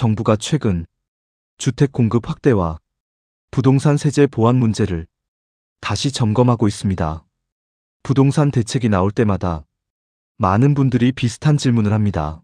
정부가 최근 주택 공급 확대와 부동산 세제 보완 문제를 다시 점검하고 있습니다. 부동산 대책이 나올 때마다 많은 분들이 비슷한 질문을 합니다.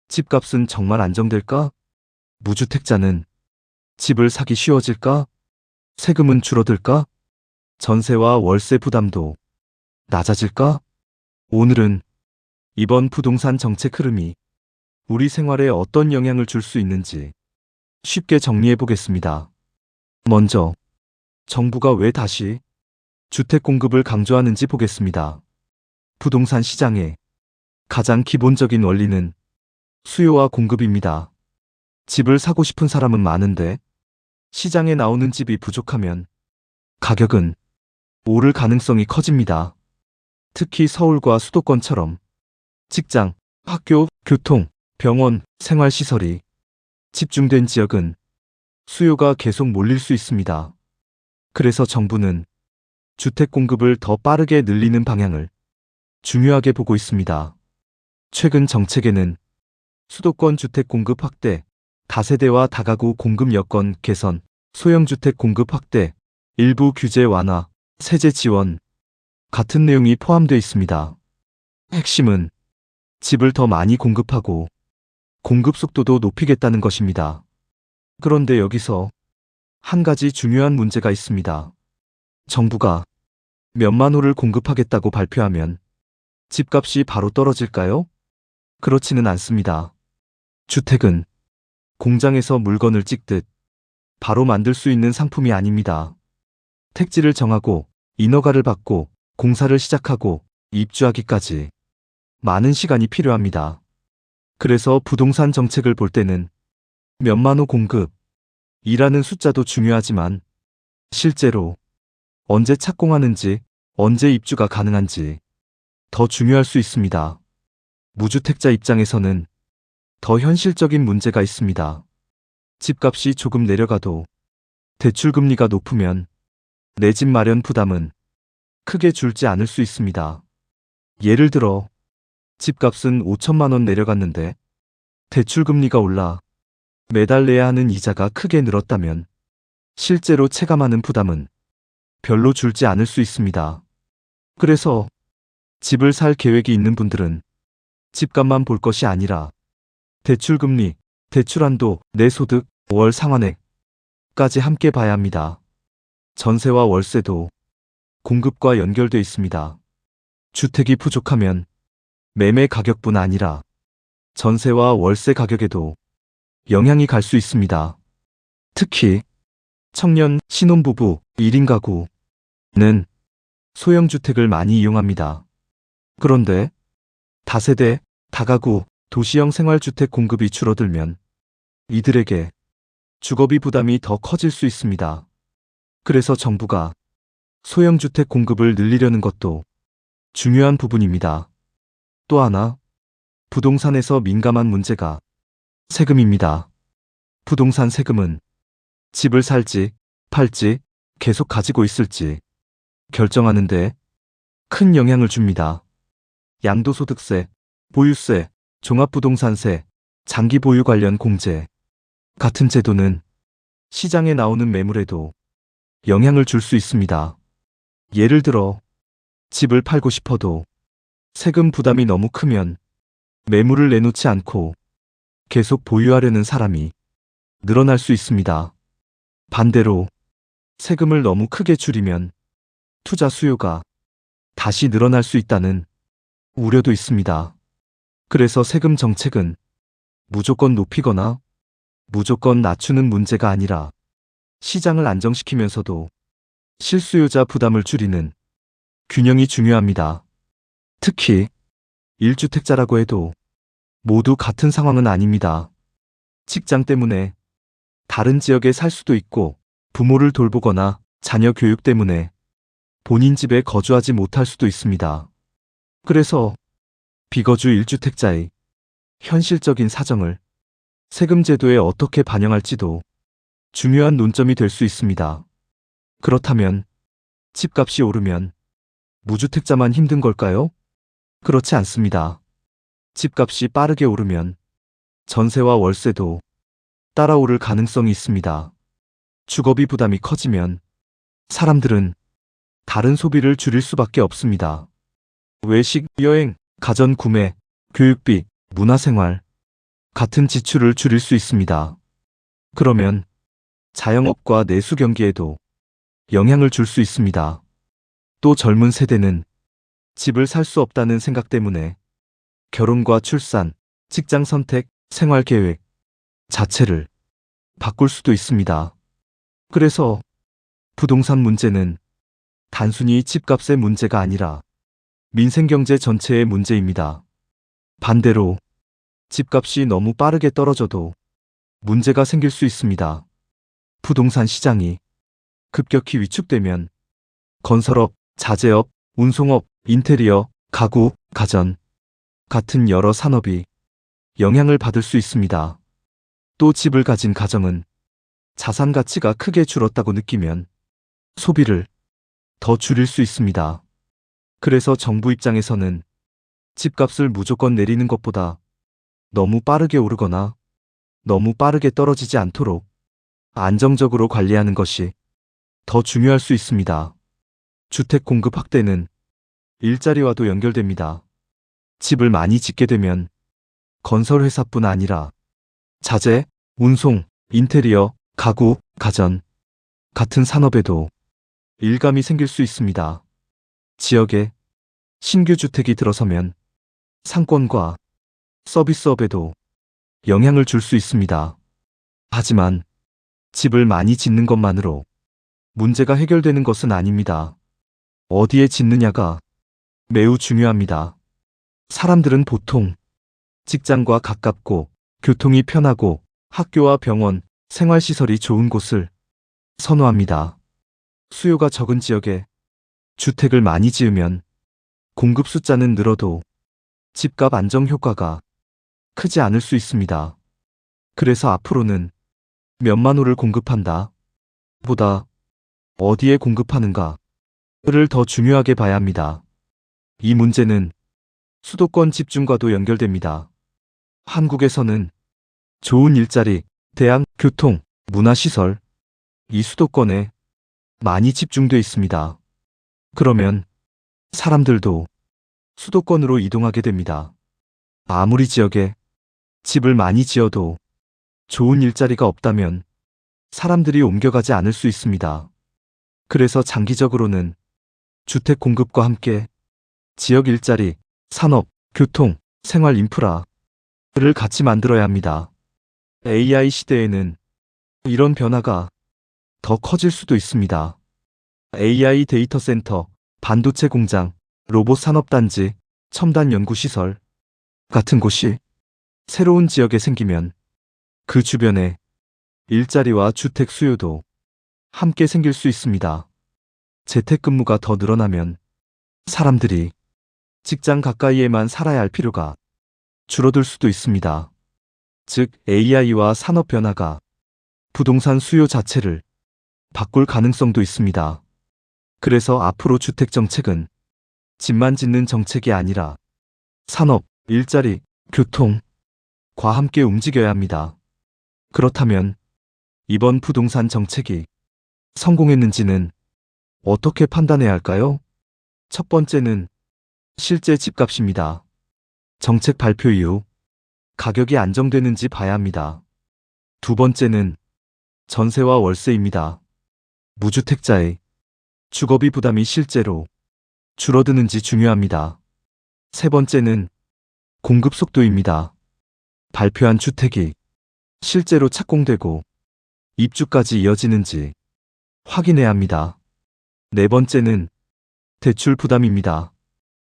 집값은 정말 안정될까? 무주택자는 집을 사기 쉬워질까? 세금은 줄어들까? 전세와 월세 부담도 낮아질까? 오늘은 이번 부동산 정책 흐름이 우리 생활에 어떤 영향을 줄 수 있는지 쉽게 정리해 보겠습니다. 먼저 정부가 왜 다시 주택 공급을 강조하는지 보겠습니다. 부동산 시장의 가장 기본적인 원리는 수요와 공급입니다. 집을 사고 싶은 사람은 많은데 시장에 나오는 집이 부족하면 가격은 오를 가능성이 커집니다. 특히 서울과 수도권처럼 직장, 학교, 교통, 병원, 생활시설이 집중된 지역은 수요가 계속 몰릴 수 있습니다. 그래서 정부는 주택 공급을 더 빠르게 늘리는 방향을 중요하게 보고 있습니다. 최근 정책에는 수도권 주택 공급 확대, 다세대와 다가구 공급 여건 개선, 소형주택 공급 확대, 일부 규제 완화, 세제 지원 같은 내용이 포함되어 있습니다. 핵심은 집을 더 많이 공급하고 공급 속도도 높이겠다는 것입니다. 그런데 여기서 한 가지 중요한 문제가 있습니다. 정부가 몇만 호를 공급하겠다고 발표하면 집값이 바로 떨어질까요? 그렇지는 않습니다. 주택은 공장에서 물건을 찍듯 바로 만들 수 있는 상품이 아닙니다. 택지를 정하고 인허가를 받고 공사를 시작하고 입주하기까지 많은 시간이 필요합니다. 그래서 부동산 정책을 볼 때는 몇만 호 공급이라는 숫자도 중요하지만 실제로 언제 착공하는지, 언제 입주가 가능한지 더 중요할 수 있습니다. 무주택자 입장에서는 더 현실적인 문제가 있습니다. 집값이 조금 내려가도 대출금리가 높으면 내 집 마련 부담은 크게 줄지 않을 수 있습니다. 예를 들어 집값은 5천만 원 내려갔는데 대출금리가 올라 매달 내야 하는 이자가 크게 늘었다면 실제로 체감하는 부담은 별로 줄지 않을 수 있습니다. 그래서 집을 살 계획이 있는 분들은 집값만 볼 것이 아니라 대출금리, 대출한도, 내 소득, 월 상환액까지 함께 봐야 합니다. 전세와 월세도 공급과 연결돼 있습니다. 주택이 부족하면 매매 가격뿐 아니라 전세와 월세 가격에도 영향이 갈 수 있습니다. 특히 청년, 신혼부부, 1인 가구는 소형주택을 많이 이용합니다. 그런데 다세대, 다가구, 도시형 생활주택 공급이 줄어들면 이들에게 주거비 부담이 더 커질 수 있습니다. 그래서 정부가 소형주택 공급을 늘리려는 것도 중요한 부분입니다. 또 하나, 부동산에서 민감한 문제가 세금입니다. 부동산 세금은 집을 살지, 팔지, 계속 가지고 있을지 결정하는데 큰 영향을 줍니다. 양도소득세, 보유세, 종합부동산세, 장기 보유 관련 공제 같은 제도는 시장에 나오는 매물에도 영향을 줄 수 있습니다. 예를 들어 집을 팔고 싶어도 세금 부담이 너무 크면 매물을 내놓지 않고 계속 보유하려는 사람이 늘어날 수 있습니다. 반대로 세금을 너무 크게 줄이면 투자 수요가 다시 늘어날 수 있다는 우려도 있습니다. 그래서 세금 정책은 무조건 높이거나 무조건 낮추는 문제가 아니라 시장을 안정시키면서도 실수요자 부담을 줄이는 균형이 중요합니다. 특히 1주택자라고 해도 모두 같은 상황은 아닙니다. 직장 때문에 다른 지역에 살 수도 있고 부모를 돌보거나 자녀 교육 때문에 본인 집에 거주하지 못할 수도 있습니다. 그래서 비거주 1주택자의 현실적인 사정을 세금 제도에 어떻게 반영할지도 중요한 논점이 될 수 있습니다. 그렇다면 집값이 오르면 무주택자만 힘든 걸까요? 그렇지 않습니다. 집값이 빠르게 오르면 전세와 월세도 따라오를 가능성이 있습니다. 주거비 부담이 커지면 사람들은 다른 소비를 줄일 수밖에 없습니다. 외식, 여행, 가전 구매, 교육비, 문화생활 같은 지출을 줄일 수 있습니다. 그러면 자영업과 내수 경기에도 영향을 줄 수 있습니다. 또 젊은 세대는 집을 살 수 없다는 생각 때문에 결혼과 출산, 직장 선택, 생활 계획 자체를 바꿀 수도 있습니다. 그래서 부동산 문제는 단순히 집값의 문제가 아니라 민생경제 전체의 문제입니다. 반대로 집값이 너무 빠르게 떨어져도 문제가 생길 수 있습니다. 부동산 시장이 급격히 위축되면 건설업, 자재업, 운송업, 인테리어, 가구, 가전 같은 여러 산업이 영향을 받을 수 있습니다. 또 집을 가진 가정은 자산 가치가 크게 줄었다고 느끼면 소비를 더 줄일 수 있습니다. 그래서 정부 입장에서는 집값을 무조건 내리는 것보다 너무 빠르게 오르거나 너무 빠르게 떨어지지 않도록 안정적으로 관리하는 것이 더 중요할 수 있습니다. 주택 공급 확대는 일자리와도 연결됩니다. 집을 많이 짓게 되면 건설회사뿐 아니라 자재, 운송, 인테리어, 가구, 가전 같은 산업에도 일감이 생길 수 있습니다. 지역에 신규 주택이 들어서면 상권과 서비스업에도 영향을 줄 수 있습니다. 하지만 집을 많이 짓는 것만으로 문제가 해결되는 것은 아닙니다. 어디에 짓느냐가 매우 중요합니다. 사람들은 보통 직장과 가깝고 교통이 편하고 학교와 병원, 생활시설이 좋은 곳을 선호합니다. 수요가 적은 지역에 주택을 많이 지으면 공급 숫자는 늘어도 집값 안정 효과가 크지 않을 수 있습니다. 그래서 앞으로는 몇만 호를 공급한다 보다 어디에 공급하는가를 더 중요하게 봐야 합니다. 이 문제는 수도권 집중과도 연결됩니다. 한국에서는 좋은 일자리, 대학, 교통, 문화시설, 이 수도권에 많이 집중돼 있습니다. 그러면 사람들도 수도권으로 이동하게 됩니다. 아무리 지역에 집을 많이 지어도 좋은 일자리가 없다면 사람들이 옮겨가지 않을 수 있습니다. 그래서 장기적으로는 주택 공급과 함께 지역 일자리, 산업, 교통, 생활 인프라를 같이 만들어야 합니다. AI 시대에는 이런 변화가 더 커질 수도 있습니다. AI 데이터 센터, 반도체 공장, 로봇 산업단지, 첨단 연구시설 같은 곳이 새로운 지역에 생기면 그 주변에 일자리와 주택 수요도 함께 생길 수 있습니다. 재택근무가 더 늘어나면 사람들이 직장 가까이에만 살아야 할 필요가 줄어들 수도 있습니다. 즉, AI와 산업 변화가 부동산 수요 자체를 바꿀 가능성도 있습니다. 그래서 앞으로 주택 정책은 집만 짓는 정책이 아니라 산업, 일자리, 교통과 함께 움직여야 합니다. 그렇다면 이번 부동산 정책이 성공했는지는 어떻게 판단해야 할까요? 첫 번째는 실제 집값입니다. 정책 발표 이후 가격이 안정되는지 봐야 합니다. 두 번째는 전세와 월세입니다. 무주택자의 주거비 부담이 실제로 줄어드는지 중요합니다. 세 번째는 공급 속도입니다. 발표한 주택이 실제로 착공되고 입주까지 이어지는지 확인해야 합니다. 네 번째는 대출 부담입니다.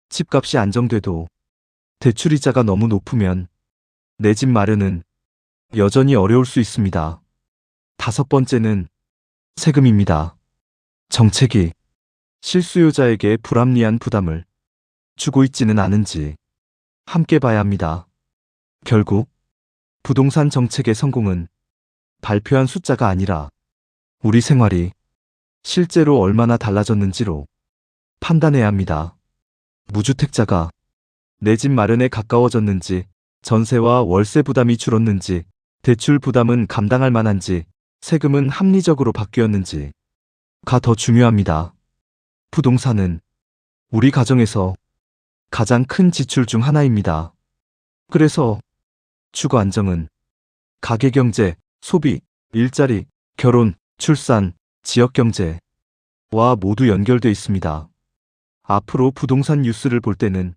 집값이 안정돼도 대출이자가 너무 높으면 내 집 마련은 여전히 어려울 수 있습니다. 다섯 번째는 세금입니다. 정책이 실수요자에게 불합리한 부담을 주고 있지는 않은지 함께 봐야 합니다. 결국 부동산 정책의 성공은 발표한 숫자가 아니라 우리 생활이 실제로 얼마나 달라졌는지로 판단해야 합니다. 무주택자가 내 집 마련에 가까워졌는지, 전세와 월세 부담이 줄었는지, 대출 부담은 감당할 만한지, 세금은 합리적으로 바뀌었는지가 더 중요합니다. 부동산은 우리 가정에서 가장 큰 지출 중 하나입니다. 그래서 주거 안정은 가계 경제, 소비, 일자리, 결혼, 출산, 지역 경제와 모두 연결돼 있습니다. 앞으로 부동산 뉴스를 볼 때는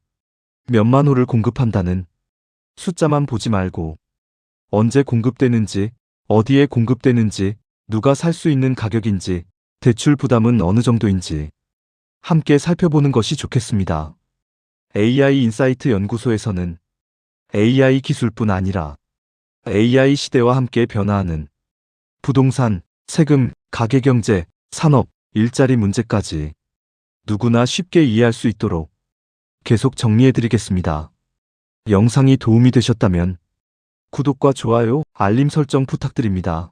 몇만 호를 공급한다는 숫자만 보지 말고 언제 공급되는지, 어디에 공급되는지, 누가 살 수 있는 가격인지, 대출 부담은 어느 정도인지 함께 살펴보는 것이 좋겠습니다. AI 인사이트 연구소에서는 AI 기술뿐 아니라 AI 시대와 함께 변화하는 부동산, 세금, 가계경제, 산업, 일자리 문제까지 누구나 쉽게 이해할 수 있도록 계속 정리해드리겠습니다. 영상이 도움이 되셨다면 구독과 좋아요, 알림 설정 부탁드립니다.